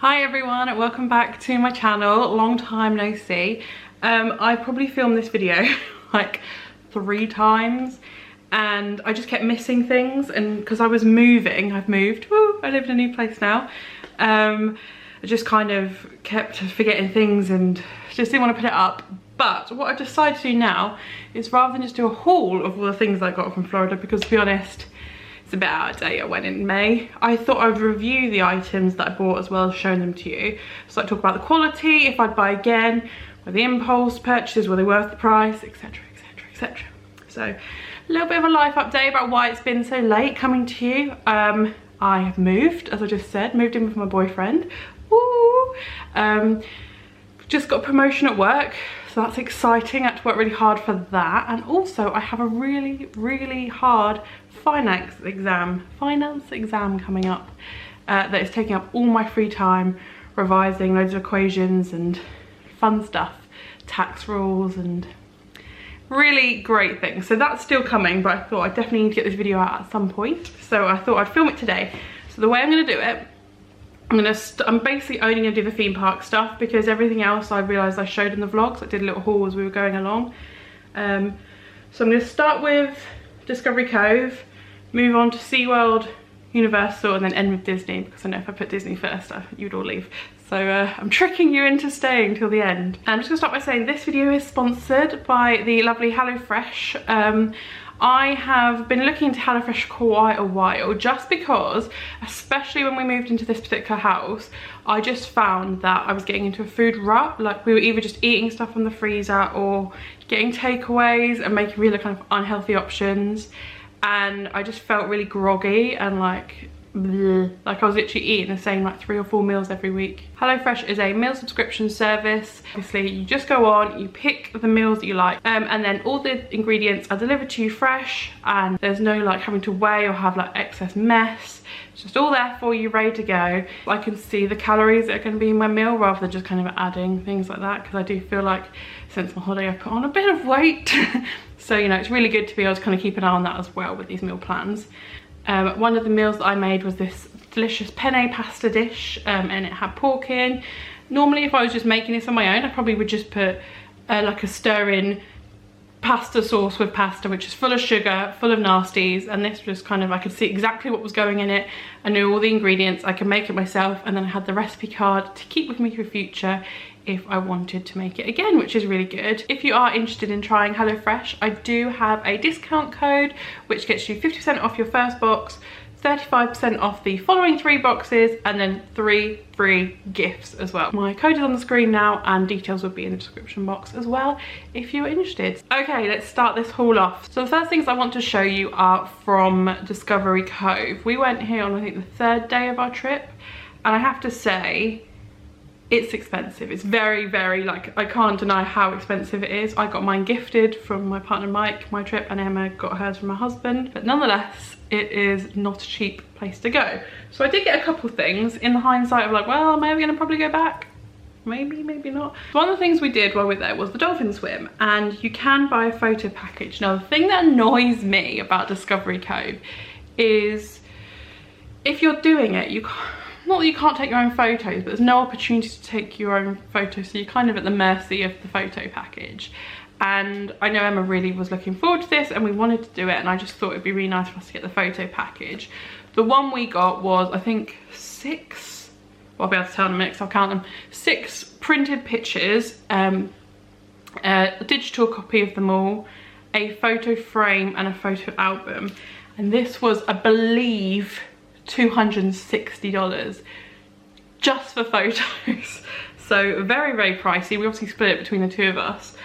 Hi everyone, welcome back to my channel. Long time no see. I probably filmed this video like 3 times and I just kept missing things, and because I was moving, I've moved, woo, I live in a new place now. I just kind of kept forgetting things and just didn't want to put it up. But what I've decided to do now is, rather than just do a haul of all the things I got from Florida, because to be honest, it's a bit out of date. I went in May. I thought I'd review the items that I bought as well as showing them to you. So I talk about the quality, if I'd buy again, were the impulse purchases, were they worth the price, etc, etc, etc. So a little bit of a life update about why it's been so late coming to you. I have moved, as I just said, moved in with my boyfriend. Woo! Just got a promotion at work, so that's exciting. I had to work really hard for that. And also I have a really hard finance exam coming up that is taking up all my free time, revising loads of equations and fun stuff, tax rules and really great things. So that's still coming, but I thought I definitely need to get this video out at some point, so I thought I'd film it today. So the way I'm going to do it, I'm basically only going to do the theme park stuff, because everything else I realised I showed in the vlogs. I did a little haul as we were going along. So I'm going to start with Discovery Cove, move on to SeaWorld, Universal, and then end with Disney, because I know if I put Disney first, you'd all leave. So I'm tricking you into staying till the end. I'm just going to start by saying this video is sponsored by the lovely HelloFresh. I have been looking into HelloFresh quite a while, just because, especially when we moved into this particular house, I just found that I was getting into a food rut. Like, we were either just eating stuff from the freezer or getting takeaways and making really kind of unhealthy options. And I just felt really groggy and like bleh. Like I was literally eating the same like 3 or 4 meals every week. HelloFresh is a meal subscription service. Obviously you just go on, you pick the meals that you like, and then all the ingredients are delivered to you fresh, and there's no like having to weigh or have like excess mess. It's just all there for you, ready to go. I can see the calories that are going to be in my meal, rather than just kind of adding things like that, because I do feel like since my holiday I've put on a bit of weight. So, you know, it's really good to be able to kind of keep an eye on that as well with these meal plans. One of the meals that I made was this delicious penne pasta dish, and it had pork in. Normally if I was just making this on my own, I probably would just put like a stir-in pasta sauce with pasta, which is full of sugar, full of nasties, and this was kind of, I could see exactly what was going in it. I knew all the ingredients, I could make it myself, and then I had the recipe card to keep with me for future if I wanted to make it again, which is really good. If you are interested in trying HelloFresh, I do have a discount code which gets you 50% off your first box, 35% off the following 3 boxes, and then 3 free gifts as well. My code is on the screen now, and details will be in the description box as well if you're interested. Okay, let's start this haul off. So the first things I want to show you are from Discovery Cove. We went here on, I think, the 3rd day of our trip, and I have to say, it's expensive. It's very, like, I can't deny how expensive it is. I got mine gifted from my partner Mike, my trip, and Emma got hers from her husband. But nonetheless, it is not a cheap place to go. So I did get a couple things in the hindsight of like, well, am I ever gonna probably go back? Maybe, maybe not. One of the things we did while we were there was the dolphin swim, and you can buy a photo package. Now, the thing that annoys me about Discovery Cove is if you're doing it, you can't, not that you can't take your own photos, but there's no opportunity to take your own photos, so you're kind of at the mercy of the photo package. And I know Emma really was looking forward to this, and we wanted to do it, and I just thought it'd be really nice for us to get the photo package. The one we got was, I think, 6, well, I'll be able to tell in a minute because I'll count them, 6 printed pictures, a digital copy of them all, a photo frame and a photo album. And this was, I believe, $260 just for photos. So very pricey. We obviously split it between the 2 of us.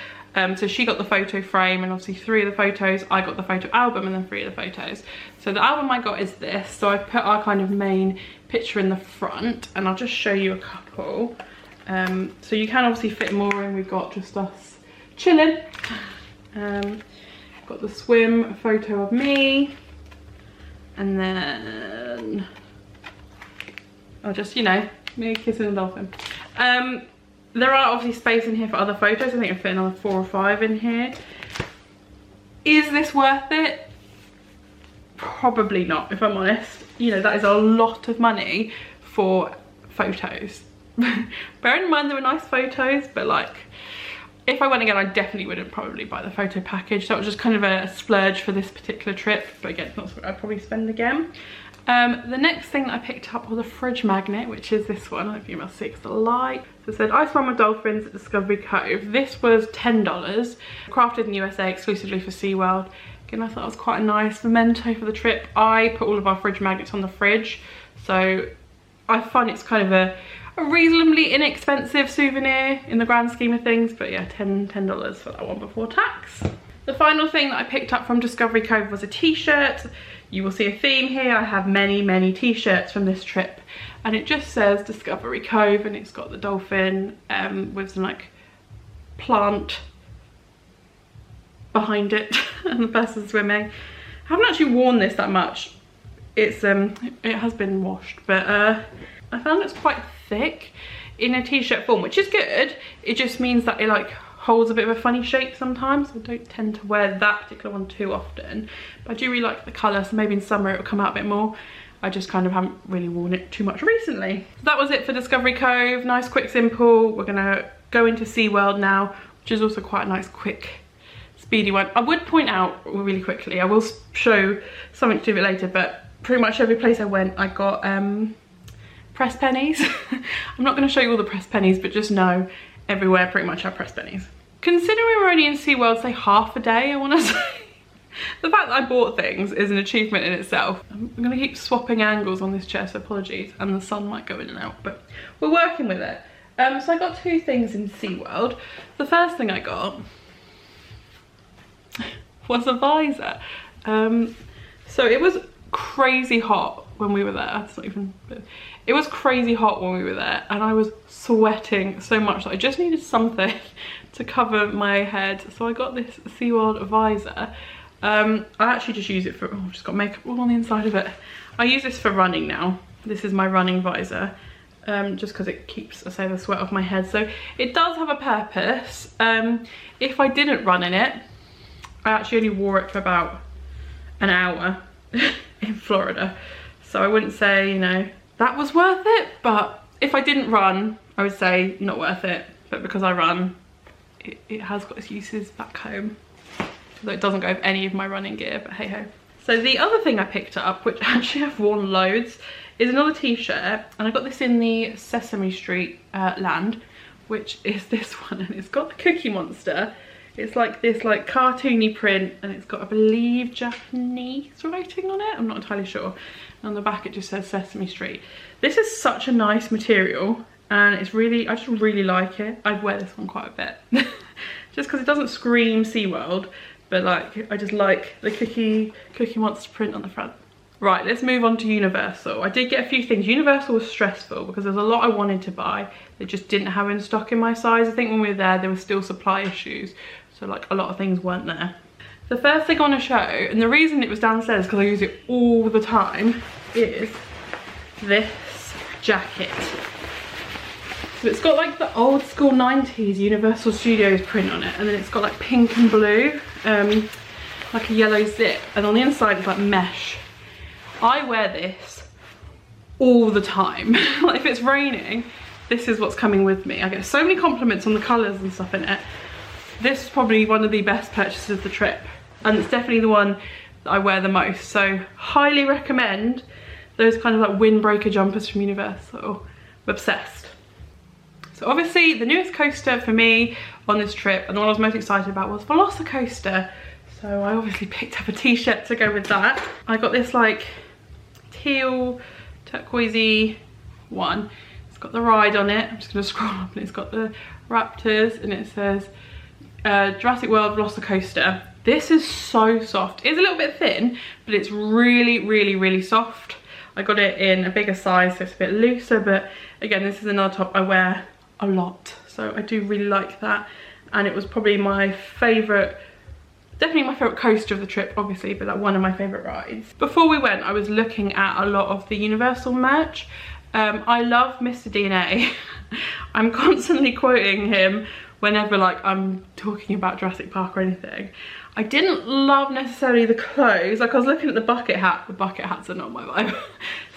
So she got the photo frame and obviously 3 of the photos. I got the photo album and then 3 of the photos. So the album I got is this. So I put our kind of main picture in the front, and I'll just show you a couple. So you can obviously fit more in. We've got just us chilling. Got the swim photo of me. And then, oh, just, you know, me kissing a dolphin. There are obviously space in here for other photos. I think I fit another 4 or 5 in here. Is this worth it? Probably not, if I'm honest. You know, that is a lot of money for photos. Bearing in mind they were nice photos, but like if I went again I definitely wouldn't probably buy the photo package. That was just kind of a splurge for this particular trip, but again, not something I'd probably spend again. The next thing that I picked up was a fridge magnet, which is this one. I don't know if you must see because the light. So it said Ice Mama Dolphins at Discovery Cove. This was $10, crafted in the USA exclusively for SeaWorld. Again, I thought it was quite a nice memento for the trip. I put all of our fridge magnets on the fridge, so I find it's kind of a reasonably inexpensive souvenir in the grand scheme of things, but yeah, $10 for that one before tax. The final thing that I picked up from Discovery Cove was a t-shirt. You will see a theme here. I have many t-shirts from this trip, and it just says Discovery Cove, and it's got the dolphin with some like plant behind it and the person swimming. I haven't actually worn this that much. It's it has been washed, but I found it's quite thick in a t-shirt form, which is good. It just means that it like holds a bit of a funny shape sometimes. I don't tend to wear that particular one too often, but I do really like the colour, so maybe in summer it will come out a bit more. I just kind of haven't really worn it too much recently. So that was it for Discovery Cove. Nice, quick, simple. We're gonna go into SeaWorld now, which is also quite a nice, quick, speedy one. I would point out really quickly, I will show something to do with it later, but pretty much every place I went I got press pennies. I'm not going to show you all the press pennies, but just know everywhere pretty much have press pennies. Considering we're only in SeaWorld, say half a day, I want to say, the fact that I bought things is an achievement in itself. I'm going to keep swapping angles on this chair, so apologies, and the sun might go in and out, but we're working with it. So I got two things in SeaWorld. The first thing I got was a visor. So it was crazy hot when we were there. It's not even, it was crazy hot when we were there, and I was sweating so much that I just needed something to cover my head. So I got this SeaWorld visor. I actually just use it for, oh, I've just got makeup all on the inside of it. I use this for running now. This is my running visor, just because it keeps, I say, the sweat off my head. So it does have a purpose. If I didn't run in it, I actually only wore it for about an hour in Florida. So I wouldn't say, you know, that was worth it, but if I didn't run, I would say not worth it. But because I run, it has got its uses back home. Although it doesn't go with any of my running gear, but hey ho. So the other thing I picked up, which actually I've worn loads, is another t-shirt, and I got this in the Sesame Street land, which is this one, and it's got the Cookie Monster. It's like this like cartoony print, and it's got, I believe, Japanese writing on it. I'm not entirely sure. And on the back it just says Sesame Street. This is such a nice material, and it's really, I just really like it. I'd wear this one quite a bit. Just because it doesn't scream SeaWorld, but like I just like the Cookie Monster print on the front. Right, let's move on to Universal. I did get a few things. Universal was stressful because there's a lot I wanted to buy that just didn't have in stock in my size. I think when we were there were still supply issues. So like a lot of things weren't there. The first thing I want to show, and the reason it was downstairs because I use it all the time, is this jacket. So it's got like the old school 90s Universal Studios print on it, and then it's got like pink and blue, like a yellow zip, and on the inside it's like mesh. I wear this all the time. Like if it's raining, this is what's coming with me. I get so many compliments on the colours and stuff in it. This is probably one of the best purchases of the trip, and it's definitely the one that I wear the most. So highly recommend those kind of like windbreaker jumpers from Universal. I'm obsessed. So obviously the newest coaster for me on this trip, and the one I was most excited about, was Velocicoaster. So I obviously picked up a t-shirt to go with that. I got this like teal turquoisey one. It's got the ride on it. I'm just going to scroll up, and it's got the raptors, and it says Jurassic World Velocicoaster. This is so soft. It's a little bit thin, but it's really soft. I got it in a bigger size, so it's a bit looser, but again, this is another top I wear a lot, so I do really like that. And it was probably my favourite, definitely my favourite coaster of the trip, obviously, but like one of my favourite rides. Before we went, I was looking at a lot of the Universal merch. I love Mr. DNA. I'm constantly quoting him whenever like I'm talking about Jurassic Park or anything. I didn't love necessarily the clothes. Like I was looking at the bucket hat. The bucket hats are not my vibe.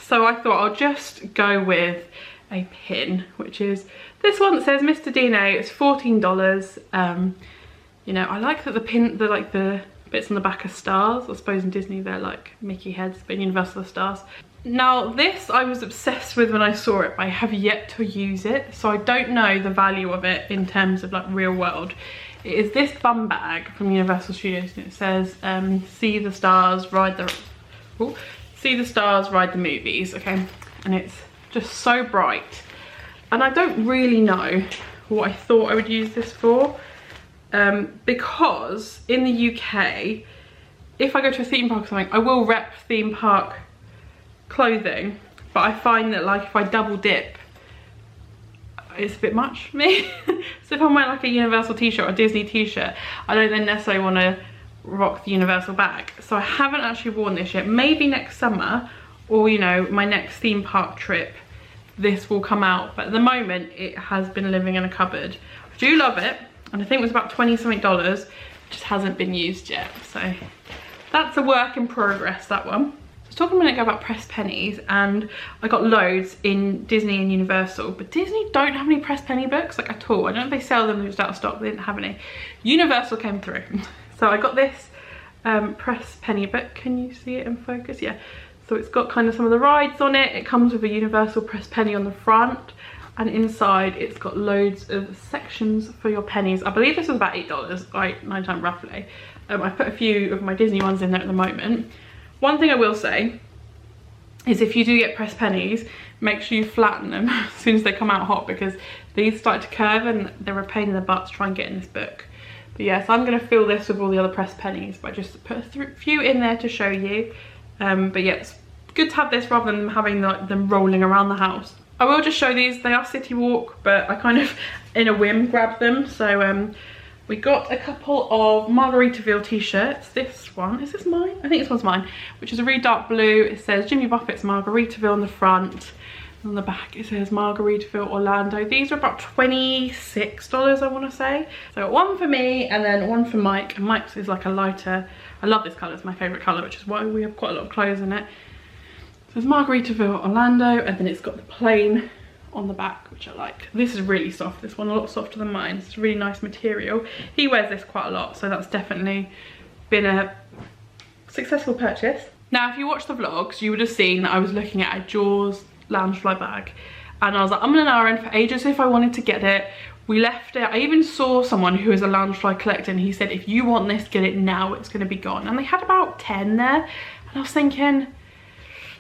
So I thought I'll just go with a pin, which is this one that says Mr. DNA. It's $14. You know, I like that the bits on the back are stars. I suppose in Disney they're like Mickey heads, but in Universal they're stars. Now this I was obsessed with when I saw it, but I have yet to use it, so I don't know the value of it in terms of like real world. It is this bum bag from Universal Studios, and it says see the stars, ride the movies, okay? And it's just so bright, and I don't really know what I thought I would use this for, because in the UK, if I go to a theme park or something, I will rep theme park clothing, but I find that like if I double dip, it's a bit much for me. So if I'm wearing like a Universal t-shirt or a Disney t-shirt, I don't then necessarily want to rock the Universal bag. So I haven't actually worn this yet. Maybe next summer, or you know, my next theme park trip, this will come out, but at the moment it has been living in a cupboard. I do love it, and I think it was about $20 something, just hasn't been used yet. So that's a work in progress, that one. I was talking a minute ago about pressed pennies, and I got loads in Disney and Universal, but Disney don't have any pressed penny books like at all. I don't know if they sell them, they're just out of stock, they didn't have any. Universal came through. So I got this pressed penny book. Can you see it in focus? Yeah. So it's got kind of some of the rides on it. It comes with a Universal pressed penny on the front, and inside it's got loads of sections for your pennies. I believe this was about $8, like 9 times roughly. I put a few of my Disney ones in there at the moment. One thing I will say is if you do get pressed pennies, make sure you flatten them as soon as they come out hot, because these start to curve and they're a pain in the butt to try and get in this book. But yeah, so I'm going to fill this with all the other pressed pennies, but I just put a few in there to show you. But yeah, it's good to have this rather than having like them rolling around the house. I will just show these. They are City Walk, but I kind of in a whim grabbed them. So we got a couple of Margaritaville t-shirts. This one, is this mine? I think this one's mine, which is a really dark blue. It says Jimmy Buffett's Margaritaville on the front. On the back it says Margaritaville Orlando. These are about $26, I want to say. So one for me and then one for Mike, and Mike's is like a lighter, I love this colour, it's my favourite colour, which is why we have quite a lot of clothes in it. So it's Margaritaville Orlando, and then it's got the plain on the back, which I like. This is really soft, this one a lot softer than mine. It's a really nice material. He wears this quite a lot, so that's definitely been a successful purchase. Now if you watch the vlogs, you would have seen that I was looking at a Jaws Loungefly bag, and I was like, I'm in an RN for ages if I wanted to get it. We left it. I even saw someone who is a Loungefly collector, and he said if you want this, get it now, it's going to be gone. And they had about 10 there, and I was thinking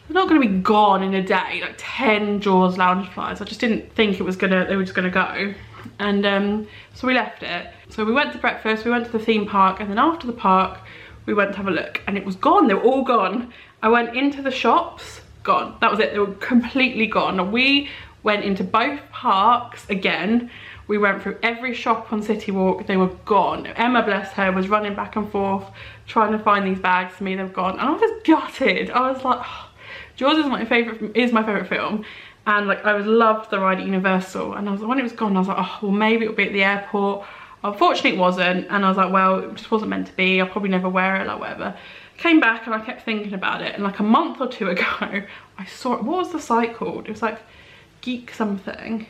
they're not going to be gone in a day, like 10 Jaws Loungeflies. I just didn't think it was gonna, they were just gonna go. And so we left it. So we went to breakfast, we went to the theme park, and then after the park we went to have a look, and it was gone. They were all gone. I went into the shops, gone. That was it. They were completely gone. We went into both parks again. We went through every shop on City Walk. They were gone. Emma, bless her, was running back and forth trying to find these bags for me. They were gone, and I was gutted. I was like, oh, Jaws is my favorite film, and like I loved the ride at Universal, and I was, when it was gone, I was like, oh well, maybe it'll be at the airport. Unfortunately it wasn't, and I was like, well, it just wasn't meant to be. I'll probably never wear it, like whatever. Came back and I kept thinking about it, and like a month or two ago I saw it. What was the site called? It was like Geek something,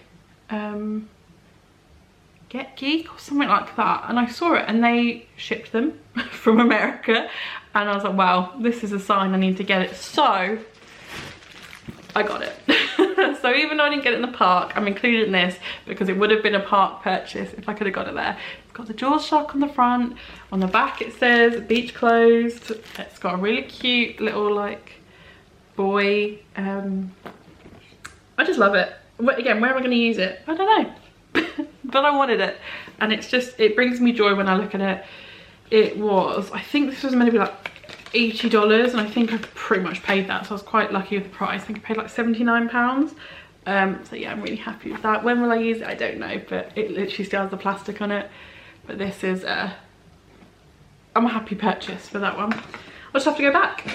Get Geek or something like that, and I saw it and they shipped them from America, and I was like, wow, this is a sign I need to get it. So I got it. So even though I didn't get it in the park, I'm included in this because it would have been a park purchase if I could have got it there. It's got the Jaws shark on the front. On the back it says beach closed. It's got a really cute little like boy. I just love it. Again, where am I going to use it? I don't know. But I wanted it, and it's just, it brings me joy when I look at it. It was, I think this was meant to be like $80, and I think I pretty much paid that, so I was quite lucky with the price. I think I paid like £79. So yeah, I'm really happy with that. When will I use it? I don't know, but it literally still has the plastic on it. But this is I'm a happy purchase for that one. I'll just have to go back.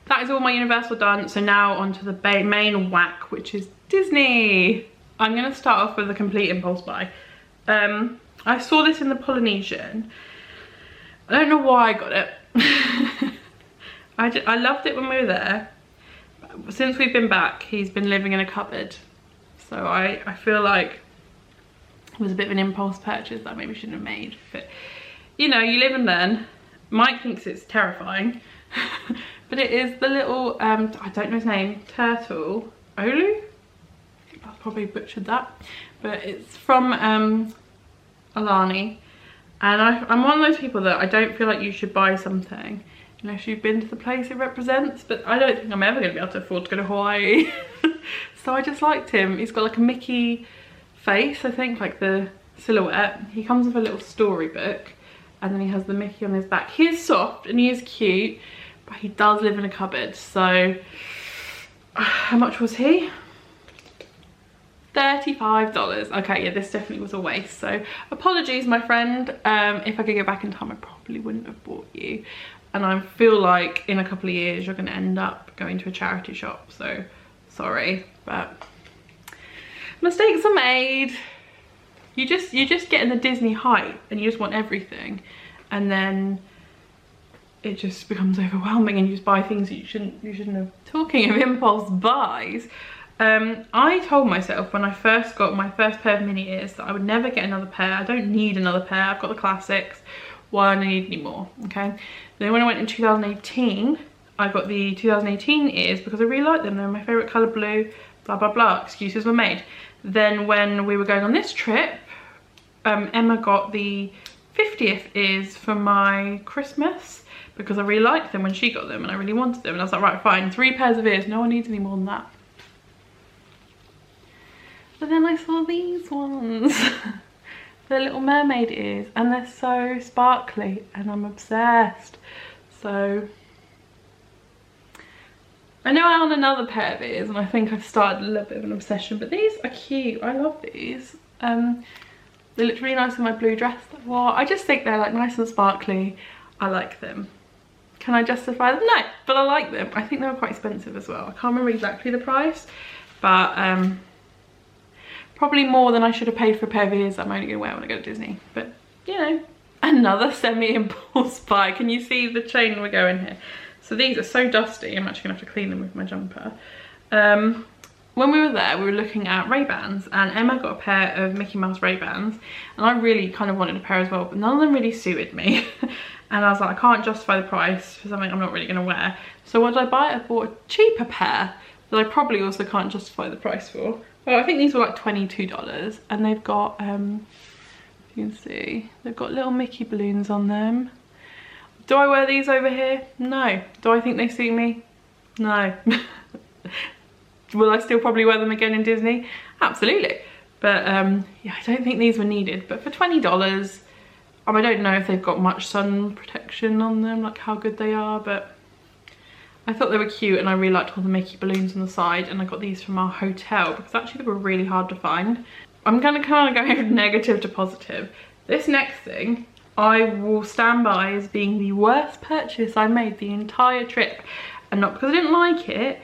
That is all my Universal done, so now onto the main whack, which is Disney. I'm going to start off with a complete impulse buy. I saw this in the Polynesian. I don't know why I got it. I loved it when we were there. Since we've been back, he's been living in a cupboard. So I feel like it was a bit of an impulse purchase that I maybe shouldn't have made. But you know, you live and learn. Mike thinks it's terrifying. But it is the little, I don't know his name, turtle, Olu? I probably butchered that. But it's from Alani. And I'm one of those people that I don't feel like you should buy something unless you've been to the place it represents. But I don't think I'm ever going to be able to afford to go to Hawaii. So I just liked him. He's got like a Mickey face, I think, like the silhouette. He comes with a little storybook. And then he has the Mickey on his back. He is soft and he is cute. But he does live in a cupboard. So how much was he? $35. Okay, yeah, this definitely was a waste. So apologies, my friend. If I could go back in time, I probably wouldn't have bought you. And I feel like in a couple of years, you're going to end up going to a charity shop. So sorry, but mistakes are made. You just get in the Disney hype and you just want everything. And then it just becomes overwhelming and you just buy things that you shouldn't have. Talking of impulse buys, I told myself when I first got my first pair of mini ears that I would never get another pair. I don't need another pair. I've got the classics. Why do I need any more? Okay. Then when I went in 2018, I got the 2018 ears because I really like them. They're my favourite colour, blue, blah, blah, blah. Excuses were made. Then when we were going on this trip, Emma got the 50th ears for my Christmas because I really liked them when she got them and I really wanted them. And I was like, right, fine, 3 pairs of ears. No one needs any more than that. But then I saw these ones. The Little Mermaid ears. And they're so sparkly and I'm obsessed. So I know I own another pair of ears and I think I've started a little bit of an obsession. But these are cute. I love these. They look really nice with my blue dress that I wore. I just think they're like nice and sparkly. I like them. Can I justify them? No, but I like them. I think they were quite expensive as well. I can't remember exactly the price, but probably more than I should have paid for a pair of ears that I'm only going to wear when I go to Disney. But, you know, another semi-impulse buy. Can you see the chain we're going here? So these are so dusty. I'm actually going to have to clean them with my jumper. When we were there, we were looking at Ray-Bans and Emma got a pair of Mickey Mouse Ray-Bans and I really kind of wanted a pair as well, but none of them really suited me. And I was like, I can't justify the price for something I'm not really going to wear. So what did I buy? I bought a cheaper pair that I probably also can't justify the price for. Well, I think these were like $22 and they've got, you can see, they've got little Mickey balloons on them. Do I wear these over here? No. Do I think they suit me? No. Will I still probably wear them again in Disney? Absolutely. But yeah, I don't think these were needed. But for $20, I don't know if they've got much sun protection on them, like how good they are, but I thought they were cute and I really liked all the Mickey balloons on the side, and I got these from our hotel because actually they were really hard to find. I'm gonna kind of go from negative to positive. This next thing, I will stand by as being the worst purchase I made the entire trip. And not because I didn't like it,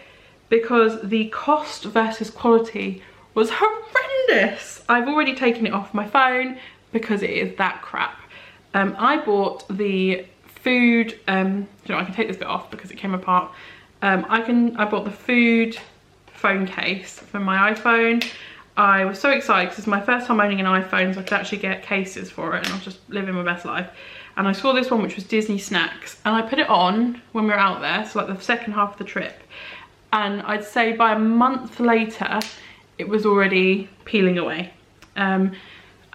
because the cost versus quality was horrendous. I've already taken it off my phone because it is that crap. I bought the food, you know, I can take this bit off because it came apart. I bought the food phone case for my iPhone. I was so excited because it's my first time owning an iPhone, so I could actually get cases for it and I was just living my best life. And I saw this one which was Disney Snacks and I put it on when we were out there, so like the second half of the trip. And I'd say by a month later, it was already peeling away. And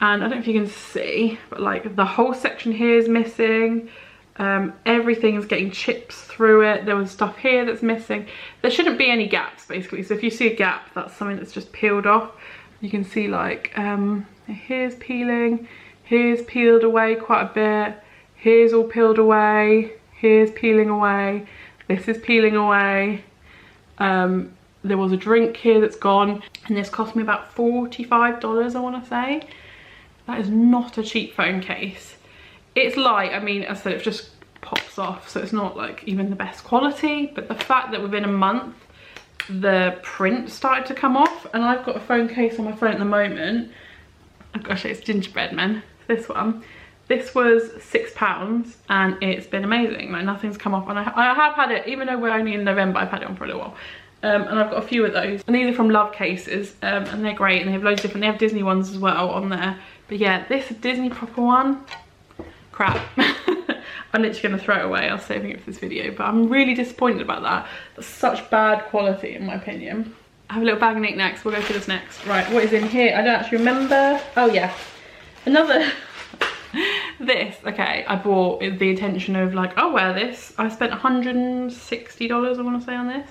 I don't know if you can see, but like the whole section here is missing. Everything is getting chips through it. There was stuff here that's missing. There shouldn't be any gaps basically. So if you see a gap, that's something that's just peeled off. You can see like, here's peeling, here's peeled away quite a bit. Here's all peeled away, here's peeling away, this is peeling away. There was a drink here that's gone, and this cost me about $45, I want to say. That is not a cheap phone case. It's light, I mean, as I said, it just pops off, so it's not like even the best quality, but the fact that within a month the print started to come off, and I've got a phone case on my phone at the moment. Oh gosh, it's gingerbread man, this one. This was £6 and it's been amazing. Like nothing's come off, and I have had it, even though we're only in November, I've had it on for a little while. And I've got a few of those, and these are from Love Cases, and they're great, and they have loads of different, they have Disney ones as well on there. But yeah, this Disney proper one, crap. I'm literally going to throw it away. I was saving it for this video, but I'm really disappointed about that. That's such bad quality in my opinion. I have a little bag of knickknacks. We'll go through this next. Right, what is in here? I don't actually remember. Oh yeah, another this. Okay, I bought with the intention of like, I'll wear this. I spent $160 I want to say on this.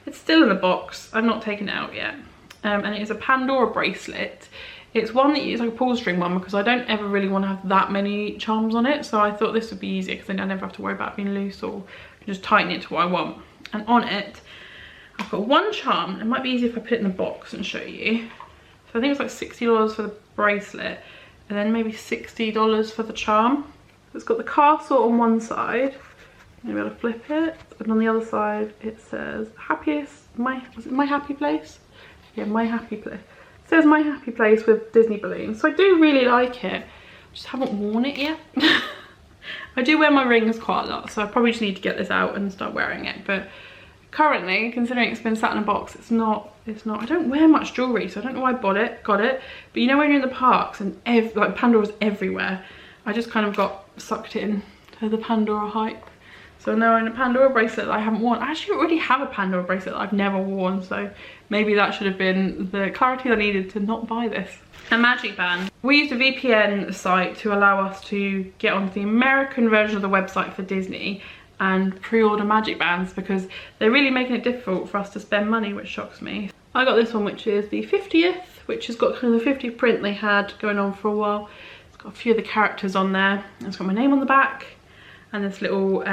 It's still in the box. I've not taken it out yet. And it is a Pandora bracelet. It's one that is like a pull string one because I don't ever really want to have that many charms on it. So I thought this would be easier because then I never have to worry about it being loose, or I can just tighten it to what I want. And on it, I've got one charm. It might be easier if I put it in the box and show you. So I think it's like $60 for the bracelet, and then maybe $60 for the charm. It's got the castle on one side. Maybe I'll flip it, and on the other side it says was it my happy place? Yeah, my happy place. It says my happy place with Disney balloons. So I do really like it. I just haven't worn it yet. I do wear my rings quite a lot, so I probably just need to get this out and start wearing it. But currently, considering it's been sat in a box, it's not. I don't wear much jewellery, so I don't know why I got it. But you know when you're in the parks and like Pandora's everywhere, I just kind of got sucked in to the Pandora hype. So now I'm in a Pandora bracelet that I haven't worn. I actually already have a Pandora bracelet that I've never worn, so maybe that should have been the clarity I needed to not buy this. A magic band. We used a VPN site to allow us to get onto the American version of the website for Disney and pre-order magic bands because they're really making it difficult for us to spend money, which shocks me. I got this one, which is the 50th, which has got kind of the 50th print they had going on for a while. It's got a few of the characters on there. It's got my name on the back and this little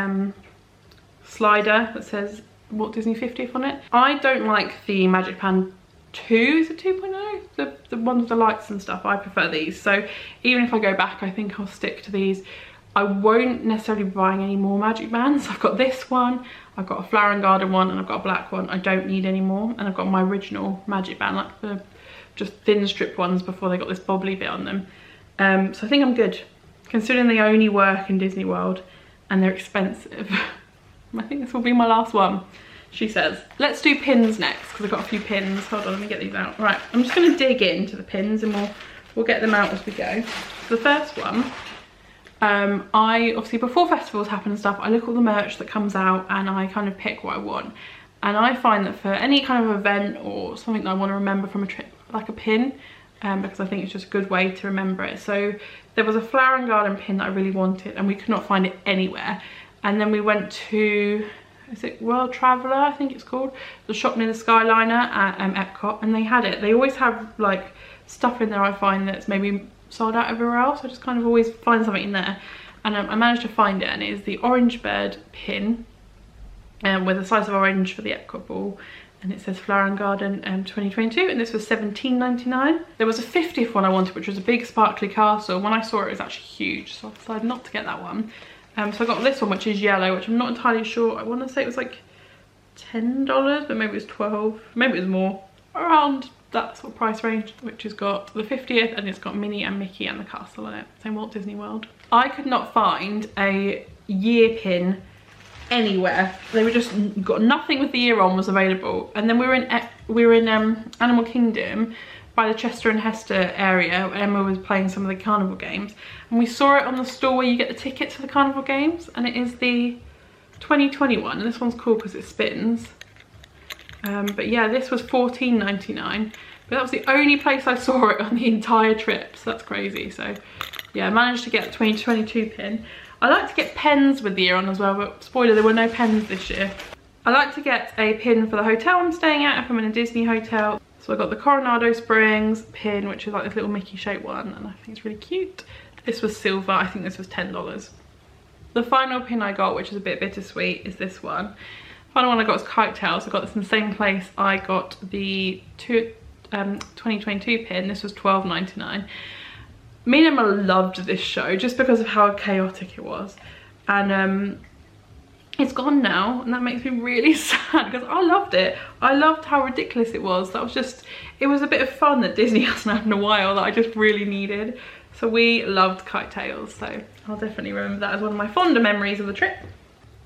slider that says Walt Disney 50th on it. I don't like the Magic Band 2, is it 2.0? The ones with the lights and stuff. I prefer these. So even if I go back, I think I'll stick to these. I won't necessarily be buying any more magic bands. I've got this one, I've got a Flower and Garden one, and I've got a black one. I don't need any more. And I've got my original magic band, like the just thin strip ones before they got this bobbly bit on them. So I think I'm good, considering they only work in Disney World and they're expensive. I think this will be my last one, she says. Let's do pins next, because I've got a few pins. Hold on, let me get these out. Right, I'm just going to dig into the pins and we'll get them out as we go. So the first one, I obviously, before festivals happen and stuff, I look at all the merch that comes out and I kind of pick what I want. And I find that for any kind of event or something that I want to remember from a trip, like a pin, because I think it's just a good way to remember it. So there was a Flower and Garden pin that I really wanted and we could not find it anywhere. And then we went to, is it World Traveller, I think it's called, the shop near the Skyliner at Epcot, and they had it. They always have like stuff in there I find that's maybe sold out everywhere else. I just kind of always find something in there. And I managed to find it, and it is the Orange Bird pin with a slice of orange for the Epcot ball. And it says Flower and Garden 2022, and this was $17.99. There was a 50th one I wanted, which was a big sparkly castle. When I saw it, it was actually huge, so I decided not to get that one. So I got this one, which is yellow, which I'm not entirely sure. I want to say it was like $10, but maybe it was 12, maybe it was more, around that sort of price range, which has got the 50th and it's got Minnie and Mickey and the castle in it. Same Walt Disney World. I could not find a year pin anywhere. They were just got nothing with the year on was available. And then we were in Animal Kingdom by the Chester and Hester area where Emma was playing some of the carnival games, and we saw it on the store where you get the tickets for the carnival games, and it is the 2021, and this one's cool because it spins. But yeah, this was $14.99, but that was the only place I saw it on the entire trip, so that's crazy. So yeah, I managed to get the 2022 pin. I like to get pens with the year on as well, but spoiler, there were no pens this year. I like to get a pin for the hotel I'm staying at if I'm in a Disney hotel. So I got the Coronado Springs pin, which is like this little Mickey shaped one, and I think it's really cute. This was silver, I think this was $10. The final pin I got, which is a bit bittersweet, is this one. The final one I got was Kite Tails. I got this in the same place I got the 2022 pin. This was $12.99. Me and Emma loved this show just because of how chaotic it was. And it's gone now, and that makes me really sad because I loved it. I loved how ridiculous it was. That was just, it was a bit of fun that Disney hasn't had in a while that I just really needed. So we loved Kite Tails, so I'll definitely remember that as one of my fonder memories of the trip.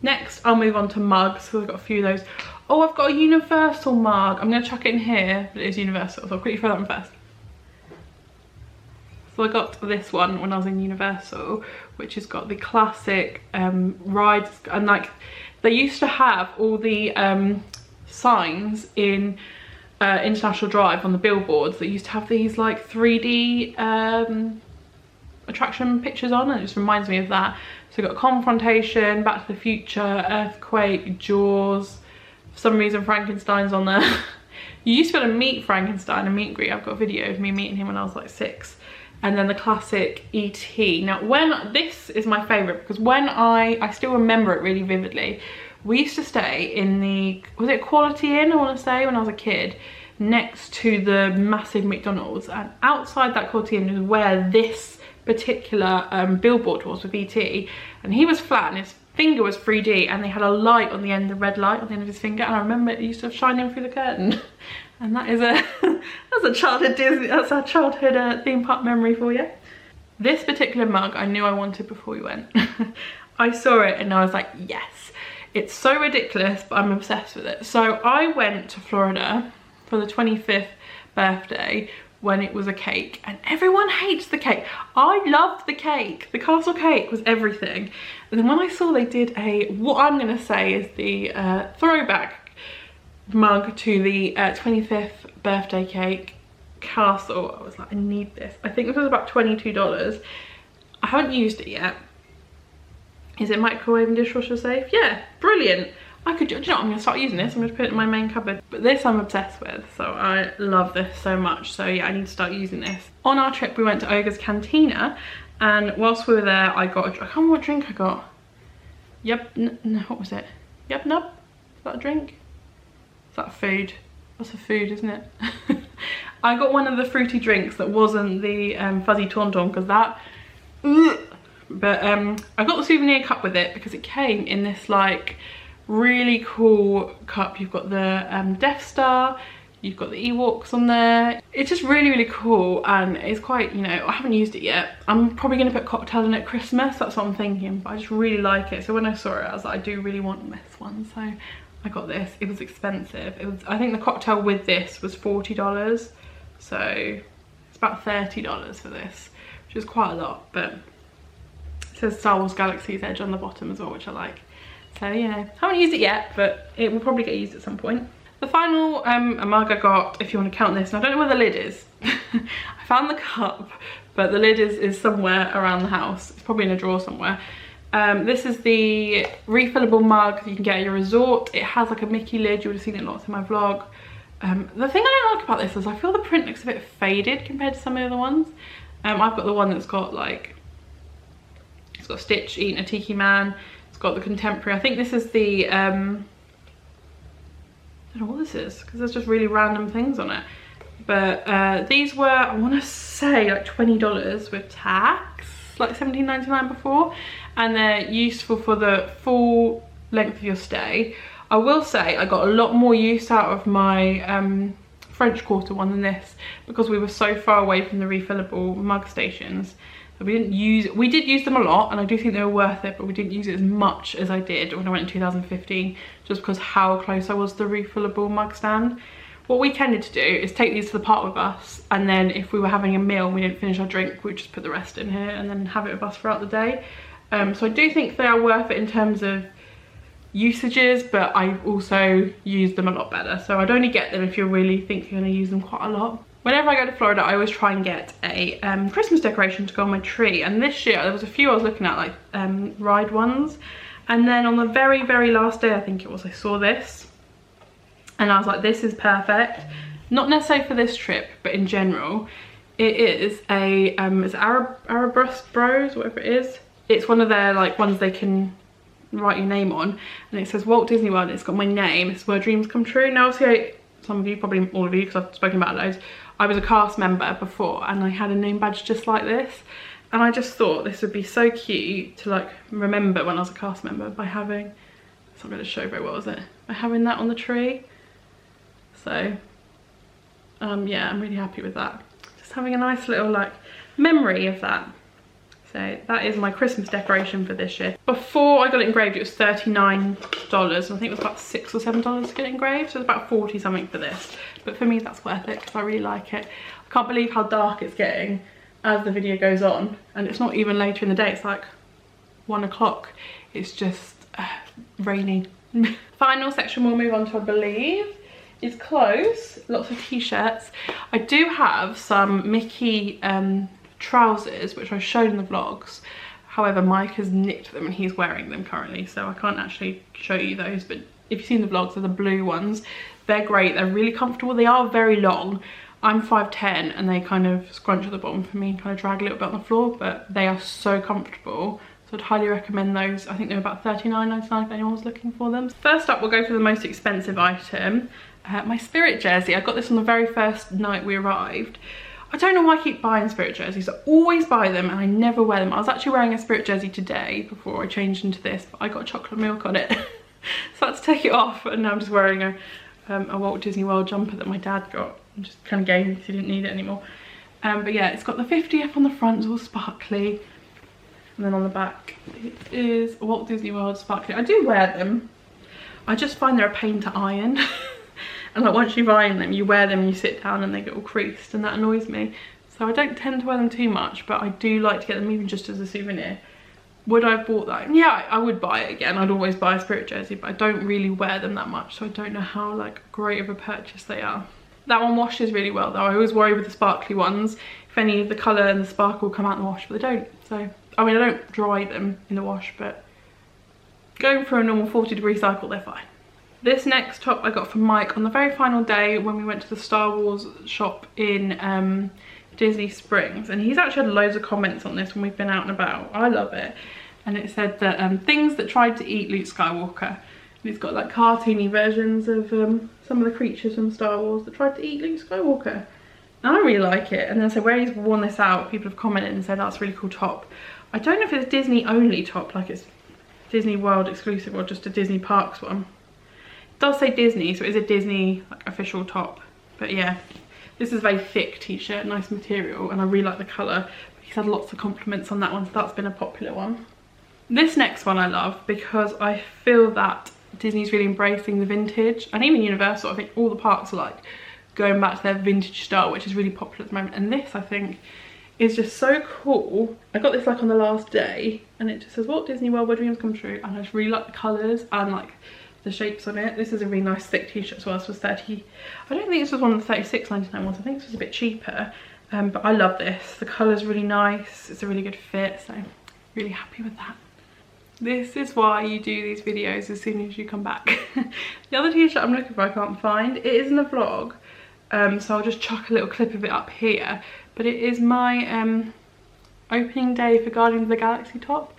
Next, I'll move on to mugs. So I've got a few of those Oh, I've got a Universal mug. I'm going to chuck it in here, but it is Universal, so I'll quickly throw that one first. So I got this one when I was in Universal, which has got the classic rides, and like they used to have all the signs in International Drive on the billboards that used to have these like 3D attraction pictures on, and it just reminds me of that. So we've got Confrontation, Back to the Future, Earthquake, Jaws. For some reason Frankenstein's on there. You used to be able to meet Frankenstein and meet and greet. I've got a video of me meeting him when I was like 6. And then the classic E.T. Now this is my favourite, because when I still remember it really vividly. We used to stay in the, was it Quality Inn, I want to say, when I was a kid, next to the massive McDonald's, and outside that Quality Inn is where this particular billboard was with E.T. and he was flat and his finger was 3D, and they had a light on the end, the red light on the end of his finger, and I remember it used to shine in through the curtain. And that is that's a childhood Disney, that's a childhood theme park memory for you. This particular mug I knew I wanted before we went. I saw it and I was like, yes. It's so ridiculous, but I'm obsessed with it. So I went to Florida for the 25th birthday when it was a cake, and everyone hates the cake. I loved the cake. The castle cake was everything. And then when I saw they did what I'm gonna say is the throwback mug to the 25th birthday cake castle, I was like, I need this. I think this was about $22. I haven't used it yet. Is it microwave and dishwasher safe? Yeah, brilliant. I could do you know what, I'm gonna start using this. I'm gonna put it in my main cupboard. But this I'm obsessed with, so I love this so much. So yeah, I need to start using this. On our trip we went to Ogre's Cantina, and whilst we were there I got I can't remember what drink I got. No, what was it? Yep Nub? Is that a drink? Is that food? That's a food, isn't it? I got one of the fruity drinks that wasn't the fuzzy tauntaun, because that but I got the souvenir cup with it because it came in this like really cool cup. You've got the Death Star, you've got the Ewoks on there. It's just really, really cool, and it's quite, you know, I haven't used it yet. I'm probably going to put cocktail in at Christmas, that's what I'm thinking, but I just really like it. So when I saw it, I was like, I do really want this one, so I got this. It was expensive. It was, I think the cocktail with this was $40, so it's about $30 for this, which is quite a lot, but it says Star Wars Galaxy's Edge on the bottom as well, which I like. So, you know, haven't used it yet, but it will probably get used at some point. The final mug I got, if you want to count this, and I don't know where the lid is. I found the cup, but the lid is somewhere around the house. It's probably in a drawer somewhere. This is the refillable mug that you can get at your resort. It has like a Mickey lid. You would have seen it lots in my vlog. The thing I don't like about this is I feel the print looks a bit faded compared to some of the other ones. I've got the one that's got like, it's got Stitch eating a tiki man. It's got the contemporary. I think this is the, I don't know what this is, because there's just really random things on it. But these were, I want to say like $20 with tax, like $17.99 before. And they're useful for the full length of your stay. I will say I got a lot more use out of my French Quarter one than this, because we were so far away from the refillable mug stations. We did use them a lot, and I do think they were worth it, but we didn't use it as much as I did when I went in 2015, just because how close I was to the refillable mug stand. What we tended to do is take these to the park with us, and then if we were having a meal and we didn't finish our drink, we'd just put the rest in here and then have it with us throughout the day. So I do think they are worth it in terms of usages, but I also use them a lot better. So I'd only get them if you really think you're going to use them quite a lot. Whenever I go to Florida, I always try and get a Christmas decoration to go on my tree. And this year, there was a few I was looking at, like ride ones. And then on the very, very last day, I think it was, I saw this. And I was like, this is perfect. Not necessarily for this trip, but in general. It is a, it's Arabus Bros, whatever it is. It's one of their like ones they can write your name on. And it says Walt Disney World, and it's got my name. It's where dreams come true. Now, obviously, some of you, probably all of you, because I've spoken about loads, I was a cast member before, and I had a name badge just like this, and I just thought this would be so cute to like remember when I was a cast member by having, it's not going to show very well, is it? By having that on the tree. So yeah, I'm really happy with that. Just having a nice little like memory of that. So that is my Christmas decoration for this year. Before I got it engraved, it was $39, and I think it was about $6 or $7 to get it engraved, so it's about 40 something for this. But for me, that's worth it because I really like it. I can't believe how dark it's getting as the video goes on, and it's not even later in the day, it's like 1 o'clock. It's just rainy. Final section we'll move on to, I believe, is clothes. Lots of t-shirts. I do have some Mickey trousers, which I've shown in the vlogs. However, Mike has nicked them and he's wearing them currently, so I can't actually show you those. But if you've seen the vlogs, they're the blue ones. They're great, they're really comfortable. They are very long. I'm 5'10" and they kind of scrunch at the bottom for me and kind of drag a little bit on the floor, but they are so comfortable. So I'd highly recommend those. I think they're about $39.99 if anyone's looking for them. First up, we'll go for the most expensive item. My Spirit jersey. I got this on the very first night we arrived. I don't know why I keep buying Spirit jerseys. I always buy them and I never wear them. I was actually wearing a Spirit jersey today before I changed into this, but I got chocolate milk on it. So I had to take it off, and now I'm just wearing a Walt Disney World jumper that my dad got. And just kind of gave me because he didn't need it anymore. But yeah, it's got the 50th on the front, it's all sparkly. And then on the back, it is Walt Disney World sparkly. I do wear them. I just find they're a pain to iron. And like once you've ironed them, you wear them and you sit down and they get all creased, and that annoys me. So I don't tend to wear them too much, but I do like to get them even just as a souvenir. Would I have bought that? Yeah, I would buy it again. I'd always buy a Spirit jersey, but I don't really wear them that much, so I don't know how like great of a purchase they are. That one washes really well though. I always worry with the sparkly ones if any of the colour and the sparkle come out in the wash, but they don't. So, I mean, I don't dry them in the wash, but going for a normal 40-degree cycle, they're fine. This next top I got from Mike on the very final day when we went to the Star Wars shop in Disney Springs, and he's actually had loads of comments on this when we've been out and about. I love it. And it said that things that tried to eat Luke Skywalker. And it's got like cartoony versions of some of the creatures from Star Wars that tried to eat Luke Skywalker. And I really like it. And then so where he's worn this out, people have commented and said that's a really cool top. I don't know if it's Disney only top, like it's Disney World exclusive or just a Disney Parks one. It does say Disney, so it is a Disney like official top. But yeah, this is a very thick t-shirt, nice material, and I really like the colour. He's had lots of compliments on that one, so that's been a popular one. This next one I love because I feel that Disney's really embracing the vintage, and even Universal. I think all the parks are like going back to their vintage style, which is really popular at the moment. And this, I think, is just so cool. I got this like on the last day, and it just says Walt Disney World, where dreams come true. And I just really like the colours and like the shapes on it. This is a really nice thick t-shirt as well. This was 30, I don't think this was one of the $36.99 ones. I think this was a bit cheaper, but I love this. The colour's really nice. It's a really good fit, so really happy with that. This is why you do these videos as soon as you come back. The other t-shirt I'm looking for I can't find. It is in a vlog, so I'll just chuck a little clip of it up here. But it is my opening day for Guardians of the Galaxy top.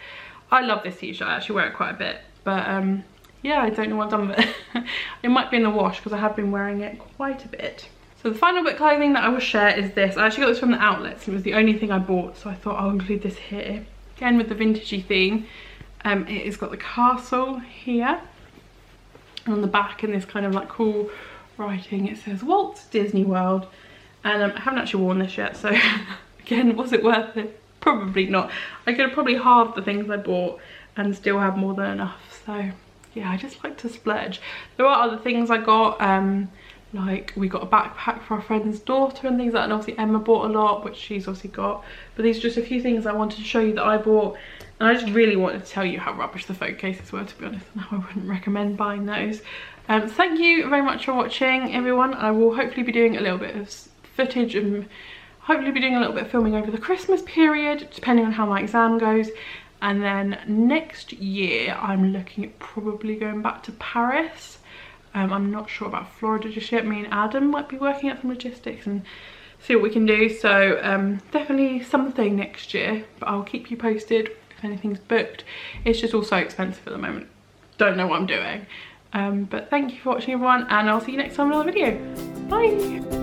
I love this t-shirt. I actually wear it quite a bit, but yeah, I don't know what I've done with it. It might be in the wash because I have been wearing it quite a bit. So the final bit of clothing that I will share is this. I actually got this from the outlets. It was the only thing I bought, so I thought I'll include this here. Again with the vintagey theme. It has got the castle here, and on the back in this kind of like cool writing it says Walt Disney World. And I haven't actually worn this yet, so again, was it worth it? Probably not. I could have probably halved the things I bought and still have more than enough. So yeah, I just like to splurge. There are other things I got, like we got a backpack for our friend's daughter and things like that, and obviously Emma bought a lot, which she's obviously got. But these are just a few things I wanted to show you that I bought, and I just really wanted to tell you how rubbish the phone cases were, to be honest, and how I wouldn't recommend buying those. Thank you very much for watching, everyone. I will hopefully be doing a little bit of footage and hopefully be doing a little bit of filming over the Christmas period, depending on how my exam goes. And then next year I'm looking at probably going back to Paris. I'm not sure about Florida just yet. Me and Adam might be working out some logistics and see what we can do. So definitely something next year, but I'll keep you posted if anything's booked. It's just all so expensive at the moment. Don't know what I'm doing. But thank you for watching, everyone, and I'll see you next time in another video. Bye!